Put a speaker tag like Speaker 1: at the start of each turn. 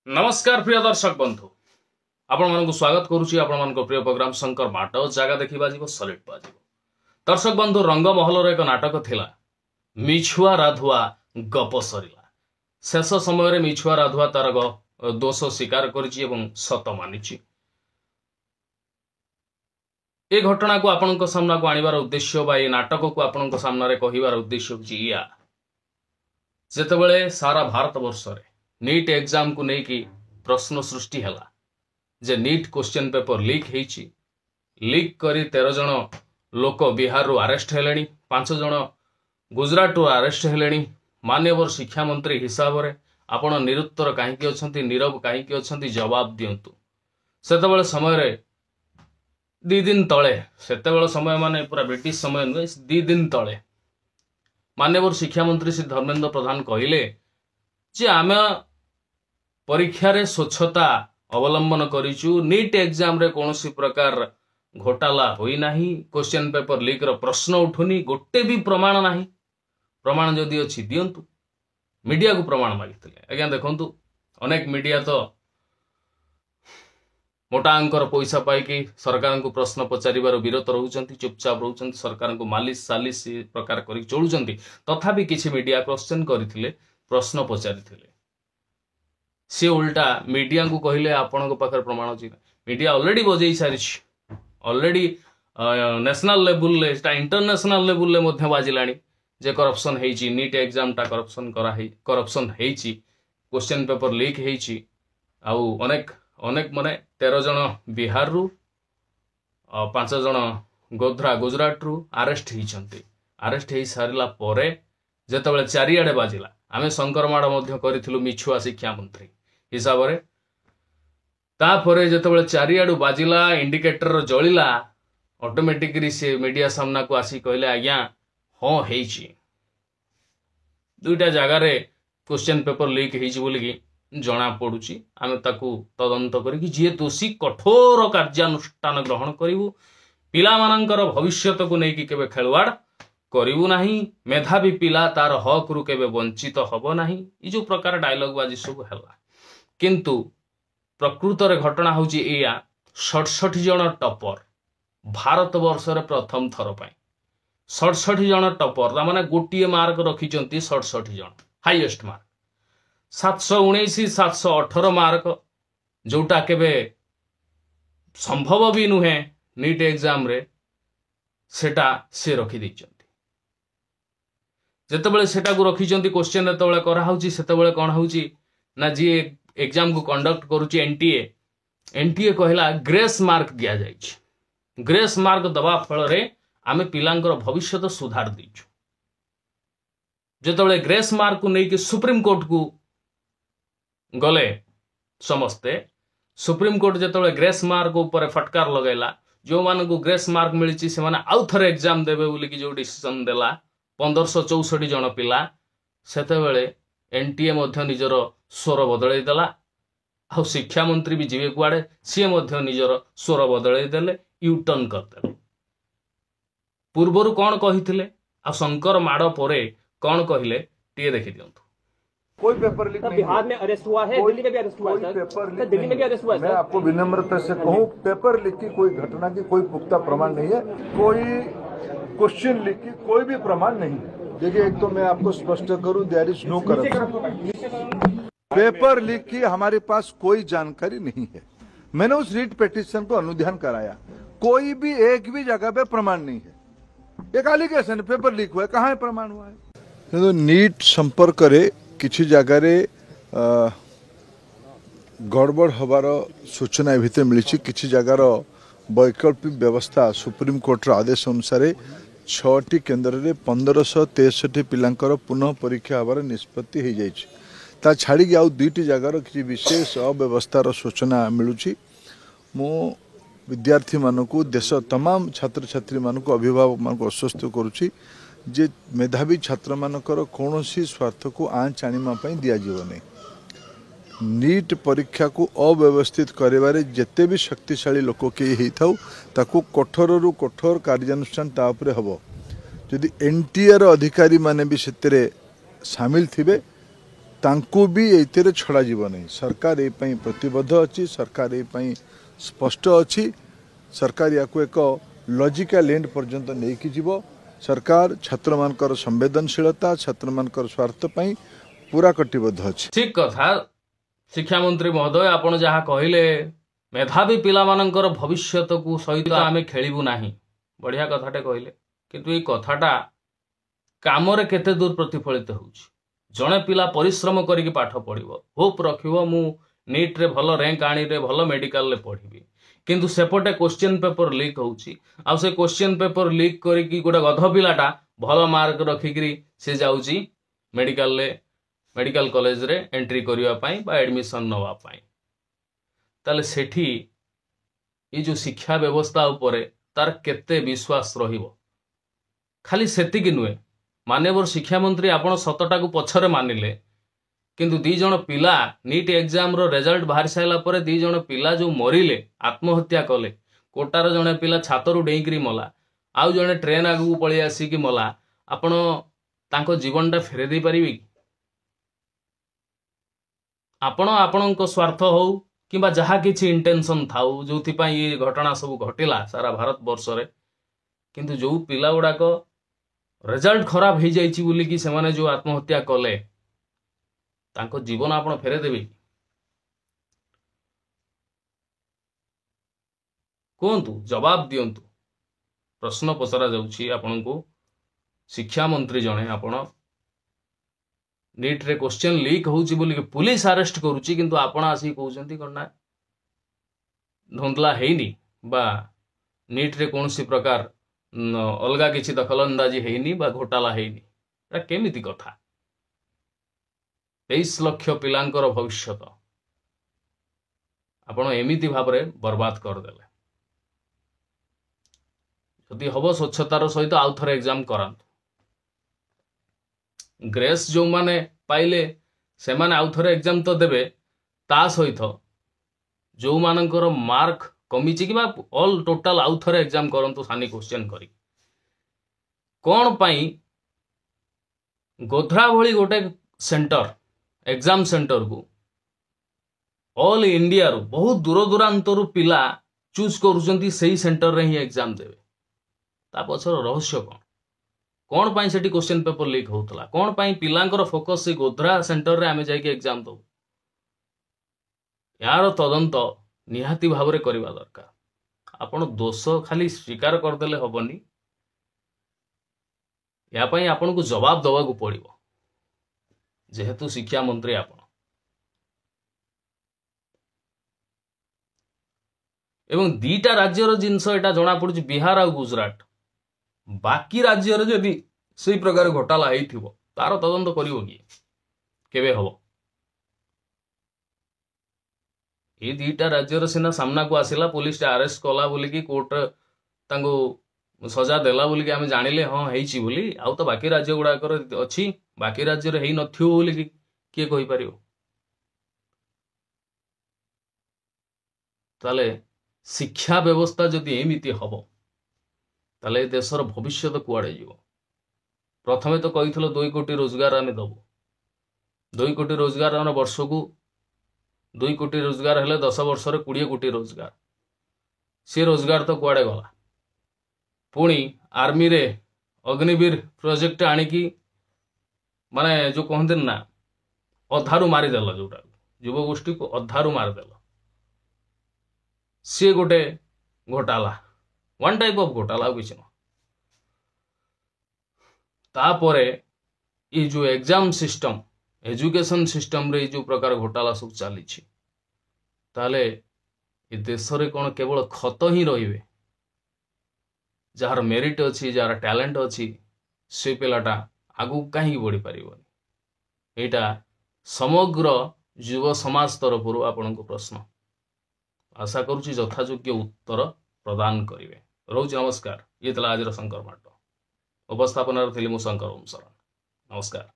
Speaker 1: नमस्कार प्रिय दर्शक बंधु आपण मानक स्वागत करुच्ची आपण मानक प्रिय प्रोग्राम शंकर बाट जगह देखा सलिड बाजिब। दर्शक बंधु रंगमहल एक नाटक थिला मिछुआ राधुआ गप सरिला। शेष समय मिछुआ राधुआ तार दोष स्वीकार करिछि एवं सत मानिछि। ए घटना को आपण सामना को आनिबार उद्देश्य बा ए नाटक को आपण सामने कहिबार उद्देश्य होछि या जेतेबेले सारा भारत वर्ष रे नीट एग्जाम को लेकिन प्रश्न सृष्टि हैला जे नीट क्वेश्चन पेपर लीक हेची। लीक करी 13 जन लोक बिहार रू अरेस्ट हेलेनी, 5 जन गुजरात रू अरेस्ट हेलेनी। माननीय शिक्षा मंत्री हिसाब रे आपण निरुत्तर काहेकि अछंती, नीरव काहेकि अछंती, जवाब दियंतु। सेतेबेले समय रे 2 दिन तळे, सेतेबेले समय माने पूरा ब्रिटिश समय नुहे, 2 दिन तळे माननीय शिक्षा मंत्री श्री धर्मेंद्र प्रधान कहिले जे आमे परीक्षा रे स्वच्छता अवलंबन करिचु, नीट एग्जाम रे कोनोसी प्रकार घोटाला होई नाही, क्वेश्चन पेपर लीक रो प्रश्न उठुनी, गोटे भी प्रमाण नाही। प्रमाण जदि अछि दियंतु। मीडिया को प्रमाण मागितले। आज्ञा देखंतु अनेक मीडिया तो मोटा अंकर पैसा पाइकी सरकार को प्रश्न पचारिबार विरत रहउचंती, चुपचाप रहउचंती, सरकार को मालिश सालिश प्रकार करी चलुचंती। तथापि किछि मीडिया क्वेश्चन करिथिले, प्रश्न पचारिथिले। सी उल्टा मीडिया को कहले आपण पाखर प्रमाण अछि। मीडिया ऑलरेडी बजै सारिछि, ऑलरेडी नेशनल लेवल ले इंटरनेशनल लेवल ले मध्ये बाजिलानी जे करप्शन हेछि, नीट एग्जाम टा करप्शन हेछि, क्वेश्चन पेपर लीक हेछि। आउ अनेक अनेक माने 13 जन बिहार रू 5 जन गोध्रा गुजरात रू अरेस्ट हेछंती। अरेस्ट हे सारिला परे जेतेबेले चारिआडे बाजिला, आमे संकरमाड़ मध्य करिथिलु मिछुआ शिक्षा मंत्री हिसाब रे। तापरे जेतेबेले चारिआडू बाजिला, इंडिकेटर जळिला, ऑटोमेटिकली से मीडिया सामना को आसी कहले आज्ञा हां हेछि, 2टा जगह रे क्वेश्चन पेपर लीक हेछि बोली कि जना पड़ुची। आमे ताकू तदंत करी जे दोषी कठोर कार्यानुष्ठान ग्रहण करिवु, पिला मानकर भविष्यत को नेकी केबे खेलवाड़ करिवु नाही, मेधावी पिला तार हक रु केबे वंचित हबो नाही। ई जो प्रकार डायलॉग बाजी सब हैला, किंतु प्रकृत रे घटना होची एया 67 जन टॉपर भारत वर्ष रे प्रथम थर पय 67 जन टॉपर माने गोटिए मार्क रखिचंती 67 जन हाईएस्ट मार्क 719 718 मार्क, जोटा केबे संभव भी नुहे नीट एग्जाम रे, सेटा से रखि दैचंती। जेतेबेले सेटा को रखिचंती क्वेश्चन जेतेबेले करा होची, सेतेबेले कोन होची ना जी एग्जाम को कंडक्ट करूची एनटीए कहला ग्रेस मार्क दिया जाइछि। ग्रेस मार्क दबा फल रे आमे पिलांकर भविष्य तो सुधार दैछु। जेतेबेले ग्रेस मार्क को नेकी सुप्रीम कोर्ट को गले समस्ते, सुप्रीम कोर्ट जेतेबेले ग्रेस मार्क ऊपर फटकार लगैला, जो मान को ग्रेस मार्क मिलिछि से माने आउ थरे एग्जाम देबे बोली कि जो डिसीजन देला 1564 जन पिला, सेतेबेले एनटीए मध्य निजर स्वर बदलै देला। आ शिक्षा मंत्री भी जीवे कुआडे, सी मध्य निजर स्वर बदलै देले, यू टर्न करदेले। पूर्वरु कोन कहिथिले आ शंकर माड़ परे कोन कहिले टिए देखि दियंतु।
Speaker 2: कोई पेपर लीक नहीं,
Speaker 3: बिहार में अरेस्ट हुआ है, दिल्ली में भी अरेस्ट हुआ है, सर दिल्ली में भी अरेस्ट हुआ है।
Speaker 2: मैं आपको विनम्रता से कहूं, पेपर लीक की कोई घटना की कोई पुख्ता प्रमाण नहीं है, कोई क्वेश्चन लीक की कोई भी प्रमाण नहीं है। देखिए, एक तो मैं आपको स्पष्ट करूं, there is no corruption. Paper leak की हमारे पास कोई जानकारी नहीं है। मैंने उस रीट पिटीशन को अनुध्यान कराया, कोई भी एक भी जगह पे प्रमाण नहीं है। एक एलिगेशन पेपर लीक हुआ है, कहाँ है प्रमाण हुआ है? तो नीट संपर्क रे किसी जगार गड़बड़ हबार सूचना भितर मिली। किसी जगार वैकल्पिक व्यवस्था सुप्रीम कोर्टर आदेश अनुसार 6टी केन्द्र में 1563 पिलांकर पुनः परीक्षा हबार निष्पत्ति हो जाइए। ता छाड़ी आउ 2टी जगार किसी विशेष अव्यवस्थार सूचना मिलूँ। मु विद्यार्थी मानू देश तमाम छात्र छात्री मानू अभिभावक मान आश्वस्त करुच्ची जे मेधावी छात्र मानकर कौन स्वार्थ को आँच आने दिज्व नहीं। नीट परीक्षा को अव्यवस्थित करिबारे जेते भी शक्तिशाली लोक किए थाउ ताकू कठोर रु कठोर कार्यानुष्ठान तापरे हबो। जदि एनटीए अधिकारी माने भी सेतेरे शामिल थिबे तांकु भी एइतेरे छड़ा जीव नहीं। सरकार ए पई प्रतिबद्ध अछि, सरकार ए पई स्पष्ट अछि। सरकार याकू एक लॉजिकल एंड पर्यंत नहीं कि जीव। सरकार छात्र मानकर संवेदनशीलता, छात्र मानकर स्वार्थ पई पूरा कटिबद्ध अछि।
Speaker 1: ठीक कथा शिक्षा मंत्री महोदय, आपण जहाँ कहले मेधावी पिलामानंकर भविष्यत को सहित आमे खेलिबु नाही, बढ़िया कथाटे कहले। किंतु ये कथाटा कामरे केते दूर प्रतिफलित होउछि? जणे पिला परिश्रम करिक पाठ पढ़िबो, होप रखिबो मु नीट रे भल रैंक आनी रे भल मेडिकल रे पढ़िबी, किंतु सेपटे क्वेश्चन पेपर लीक होउछि। आ से क्वेश्चन पेपर लीक करिकी गोटे गध पिलाटा भल मार्क रखिकरी से जाउछि मेडिकल कॉलेज रे एंट्री करिवा पई बा एडमिशन नवा पई। ताले सेठी ये जो शिक्षा व्यवस्था उपरे तार केते विश्वास रहिबो? खाली सेतिकी नुहे, माननीय शिक्षा मंत्री आपण सतटा को पछरे मानिले, किंतु 2 जण पिला नीट एग्जाम रो रिजल्ट बाहर साइला परे 2 जण पिला जो मरिले, आत्महत्या कले, कोटार जणे पिला छातरू डेईकरी मला, आउ जणे ट्रेन आगु पळी आसी कि मला, आपण तांको जीवनटा फेरे दे परिबे? आपण आपणको स्वार्थ हो किंबा जहा किछि इंटेंशन थाउ जोथि पई ये घटना सब घटिला सारा भारत वर्ष रे, किंतु जो पिला गुड़ाक रिजल्ट खराब हो जाइछि बोली कि सेमाने जो आत्महत्या कले, तांको जीवन आपण फेरे देबे? कोंतु जवाब दियंतु। प्रश्न पचरा जाउछि आपनको। शिक्षा मंत्री जणे आपण नीट रे क्वेश्चन लीक होउछि बोली पुलिस अरेस्ट करूछि, किंतु आपण आसी कहउछंती कोन ना धोंदला हेइनी बा नीट रे कोनसी प्रकार अलगा किछि दखलंदाजी हेइनी बा घोटाला हेइनी। एटा केमिति कथा? 23 लाख पिलांकर भविष्यत आपण एमिति भाबरे बर्बाद कर देले। जदि हबो स्वच्छतार सहित आउ थरे एग्जाम करांतु। ग्रेस जो माने पाइले से माने आउ थरे एग्जाम तो देबे, ता सहित जो मानकर मार्क कमिछि कि ऑल टोटल आउ थरे एग्जाम करंतु सानी क्वेश्चन करी। कोन पई गोधरा भली गोटे सेंटर एग्जाम सेंटर को ऑल इंडिया रू बहुत दूर दूरांतर पिला चूज करूछंती सही सेंटर रे ही एग्जाम देबे। ता पछर रहस्य कोन? कोन पई सेठी क्वेश्चन पेपर लीक होतला? कोन पई पिलांकर फोकस से गोधरा सेंटर रे आमे जाई के एग्जाम दो? यार तदंत निहाती भावरे करबा दरकार। आपण दोष खाली स्वीकार कर देले हबनी, या पई आपण को जवाब दवा को पड़िबो, जेहेतु शिक्षा मंत्री आपण। एवं 2टा राज्यर जिनस एटा जना पड़ुछि, बिहार और गुजरात। बाकी राज्यर जदि सही प्रकार घोटाला हेइथिबो तार तदंत करिवो कि केबे हबो? ये 2टा राज्यर सिना सामना को आसिला, पुलिस अरेस्ट कला बोली कि कोर्ट तांको सजा देला बोली कि आमे जानिले हां हेइछि बोली। आउ तो बाकी राज्य गुडाकर अछि, बाकी राज्य रे हेइ नथियो बोली कि के कहि परियो? ताले शिक्षा व्यवस्था जदि एमिति हबो ताले देशर भविष्यत कुआडे जीवो? प्रथमे तो कहिथलो 2 कोटी रोजगार आमे दबो। 2 कोटी रोजगार आने वर्ष को 2 कोटी रोजगार हेले 10 वर्ष रे 20 कोटी रोजगार। से रोजगार तो कुआडे गला? पुणी आर्मी रे अग्निवीर प्रोजेक्ट आनिकी माने जो कहते ना अधारू मारिदेल, जोटा युव गोष्ठी को अधारू मारिदेल, सी गोटे घोटाला, वन टाइप ऑफ घोटाला किसी न। तापरे ये जो एग्जाम सिस्टम एजुकेशन सिस्टम रे जो प्रकार घोटाला सब चली ताले ये देश रे कौन केवल खत ही रहिबे? जार मेरिट अच्छी जार टैलेंट अच्छी से पिलाटा आगु कहीं बढ़ी पारिबनी? एटा समग्र युव समाज तरफ आपण प्रश्न। आशा करुछि यथायोग्य उत्तर प्रदान करिवे। रोज नमस्कार। ये आज शंकर माट उपस्थापन थी मु शंकर ओम शरण। नमस्कार।